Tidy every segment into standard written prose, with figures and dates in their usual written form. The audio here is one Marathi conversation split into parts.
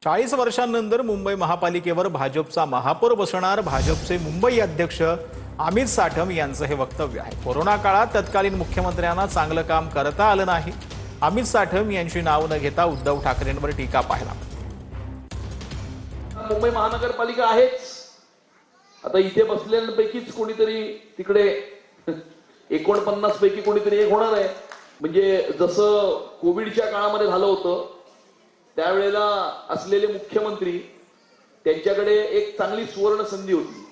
40 वर्षांनंतर मुंबई महापालिकेवर भाजपचा महापौर बसणार भाजपचे मुंबई अध्यक्ष अमित साठम यांचं हे वक्तव्य आहे। कोरोना काळात तत्कालीन मुख्यमंत्र्यांना चांगलं काम करता आलं नाही। अमित साठम यांची नाव न घेता उद्धव ठाकरेंवर टीका पाहिला। मुंबई महानगरपालिका आहेच, आता इथे बसलेल्यांपैकीच कोणीतरी तिकडे 49 पैकी कोणीतरी एक होणार आहे। म्हणजे जसं कोविडच्या काळामध्ये झालं होतं त्यावेळेला असलेले मुख्यमंत्री त्यांच्याकडे एक चांगली सुवर्ण संधी होती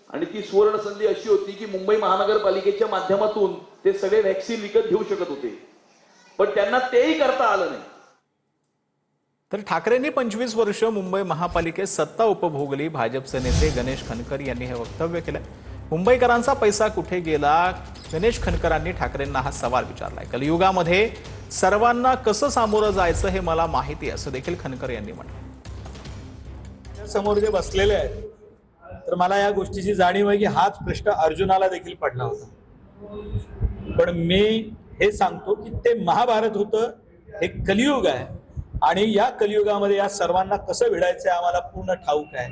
आणि ती सुवर्ण संधी अशी होती की मुंबई महानगरपालिकेच्या माध्यमातून ते सगळे व्हॅक्सिन विकत घेऊ शकत होते, पण त्यांना तेही करता आलं नाही। तर ठाकरेंनी 25 वर्ष मुंबई महापालिकेत सत्ता उपभोगली। भाजपचे नेते गणेश खनकर यांनी हे वक्तव्य केलं। मुंबईकरांचा पैसा कुठे गेला? गणेश खनकरांनी ठाकरेंना हा सवाल विचारलाय। कलियुगामध्ये सर्वांना कसं सामोरं जायचं हे मला माहिती आहे, असं देखील खनकर यांनी म्हटलं। समोर जे बसलेले आहेत तर मला या गोष्टीची जाणीव आहे की हाच प्रश्न अर्जुनाला देखील पडला होता, पण मी हे सांगतो की ते महाभारत होतं, हे कलियुग आहे आणि या कलियुगामध्ये या सर्वांना कसं भिडायचं आम्हाला पूर्ण ठाऊक आहे।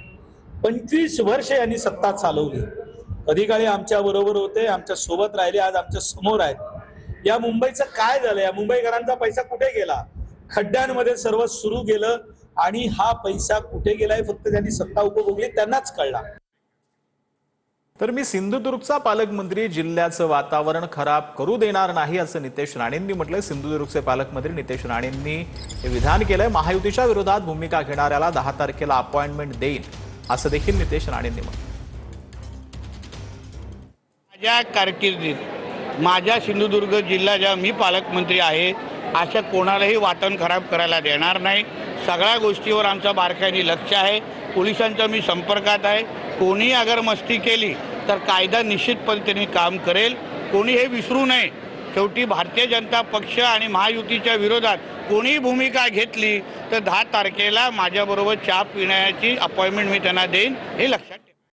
25 वर्ष यांनी सत्ता चालवली, कधी काळी आमच्या बरोबर होते, आमच्या सोबत राहिले, आज आमच्या समोर आहेत। या मुंबईचं काय झालं? या मुंबईकरांचा पैसा कुठे गेला? खड्ड्यांमध्ये सर्व सुरू गेलं आणि हा पैसा कुठे गेलाय फक्त त्यांनी सत्ता उपभोगली त्यांनाच कळला। तर मी सिंधुदुर्गचा पालकमंत्री जिल्ह्याचं वातावरण खराब करू देणार नाही, असं नितेश राणेंनी म्हटलंय। सिंधुदुर्गचे पालकमंत्री नितेश राणेंनी हे विधान केलंय। महायुतीच्या विरोधात भूमिका घेणाऱ्याला 10 तारखेला अपॉइंटमेंट देईन, असं देखील नितेश राणेंनी म्हटलं। माझ्या कारकिर्दीत माझ्या सिंधुदुर्ग जिल्ह्याचा मी पालकमंत्री आहे, अशा कोणालाही वातावरण खराब करायला देणार नाही। सगळ्या गोष्टीवर आमचं बारकाईने लक्ष आहे, पोलिसांचा मी संपर्कात आहे। कोणी अगर मस्ती केली तर कायदा निश्चित पद्धतीने काम करेल, कोणी हे विसरू नये। शेवटी भारतीय जनता पक्ष आणि महायुतीच्या विरोधात कोणी भूमिका घेतली तर 10 तारखेला माझ्याबरोबर चहा पिण्याची अपॉइंटमेंट मी त्यांना देईन, हे लक्षात